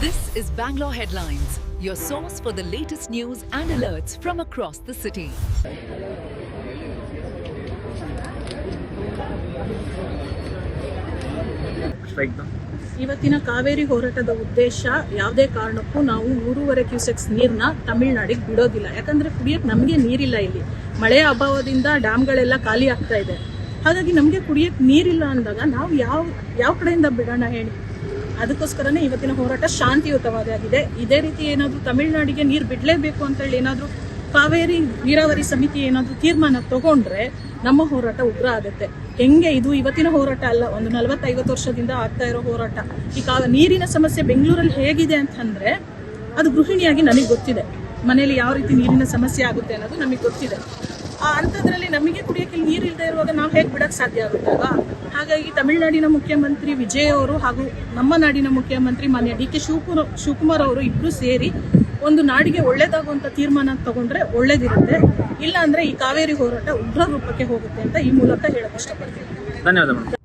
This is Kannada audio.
This is Bangalore Headlines, your source for the latest news and alerts from across the city. ಇವತ್ತಿನ ಕಾವೇರಿ ಹೋರಾಟದ ಉದ್ದೇಶ ಯಾವುದೇ ಕಾರಣಕ್ಕೂ ನಾವು 3.5 ಕ್ಯೂಸೆಕ್ಸ್ ನೀರನ್ನ ತಮಿಳುನಾಡಿಗೆ ಬಿಡೋದಿಲ್ಲ. ಯಾಕಂದ್ರೆ ಕುಡಿಯಕ್ಕೆ ನಮಗೆ ನೀರಿಲ್ಲ. ಇಲ್ಲಿ ಮಳೆಯ ಅಭಾವದಿಂದ ಡ್ಯಾಮ್ಗಳೆಲ್ಲ ಖಾಲಿ ಆಗ್ತಾ ಇದೆ. ಹಾಗಾಗಿ ನಮಗೆ ಕುಡಿಯಕ್ಕೆ ನೀರಿಲ್ಲ ಅಂದಾಗ ನಾವು ಯಾವ ಕಡೆಯಿಂದ ಬಿಡೋಣ ಹೇಳಿ? ಅದಕ್ಕೋಸ್ಕರನೇ ಇವತ್ತಿನ ಹೋರಾಟ ಶಾಂತಿಯುತವಾಗಿದೆ. ಇದೇ ರೀತಿ ಏನಾದರೂ ತಮಿಳುನಾಡಿಗೆ ನೀರು ಬಿಡಲೇಬೇಕು ಅಂತೇಳಿ ಏನಾದರೂ ಕಾವೇರಿ ನೀರಾವರಿ ಸಮಿತಿ ಏನಾದರೂ ತೀರ್ಮಾನ ತಗೊಂಡ್ರೆ ನಮ್ಮ ಹೋರಾಟ ಉಗ್ರ ಆಗುತ್ತೆ. ಹೆಂಗೆ ಇದು ಇವತ್ತಿನ ಹೋರಾಟ ಅಲ್ಲ, ಒಂದು 40-50 ವರ್ಷದಿಂದ ಆಗ್ತಾ ಇರೋ ಹೋರಾಟ. ಈ ನೀರಿನ ಸಮಸ್ಯೆ ಬೆಂಗಳೂರಲ್ಲಿ ಹೇಗಿದೆ ಅಂತಂದ್ರೆ ಅದು ಗೃಹಿಣಿಯಾಗಿ ನನಗೆ ಗೊತ್ತಿದೆ. ಮನೆಯಲ್ಲಿ ಯಾವ ರೀತಿ ನೀರಿನ ಸಮಸ್ಯೆ ಆಗುತ್ತೆ ಅನ್ನೋದು ನಮಗೆ ಗೊತ್ತಿದೆ. ಅಂಥದ್ರಲ್ಲಿ ನಮಗೆ ಕುಡಿಯೋಕೆ ನೀರು ಇಲ್ಲದೆ ಇರುವಾಗ ನಾವು ಹೇಗೆ ಬಿಡಕ್ಕೆ ಸಾಧ್ಯ ಆಗುತ್ತಲ್ವಾ? ಹಾಗಾಗಿ ತಮಿಳುನಾಡಿನ ಮುಖ್ಯಮಂತ್ರಿ ವಿಜಯ್ ಅವರು ಹಾಗೂ ನಮ್ಮ ನಾಡಿನ ಮುಖ್ಯಮಂತ್ರಿ ಮಾನ್ಯ ಡಿ ಕೆ ಶಿವಕುಮಾರ್ ಅವರು ಇಬ್ರು ಸೇರಿ ಒಂದು ನಾಡಿಗೆ ಒಳ್ಳೇದಾಗುವಂತ ತೀರ್ಮಾನ ತಗೊಂಡ್ರೆ ಒಳ್ಳೇದಿರುತ್ತೆ. ಇಲ್ಲ ಅಂದ್ರೆ ಈ ಕಾವೇರಿ ಹೋರಾಟ ಉಗ್ರ ರೂಪಕ್ಕೆ ಹೋಗುತ್ತೆ ಅಂತ ಈ ಮೂಲಕ ಹೇಳಕ್ ಇಷ್ಟಪಡ್ತೀನಿ. ಧನ್ಯವಾದ.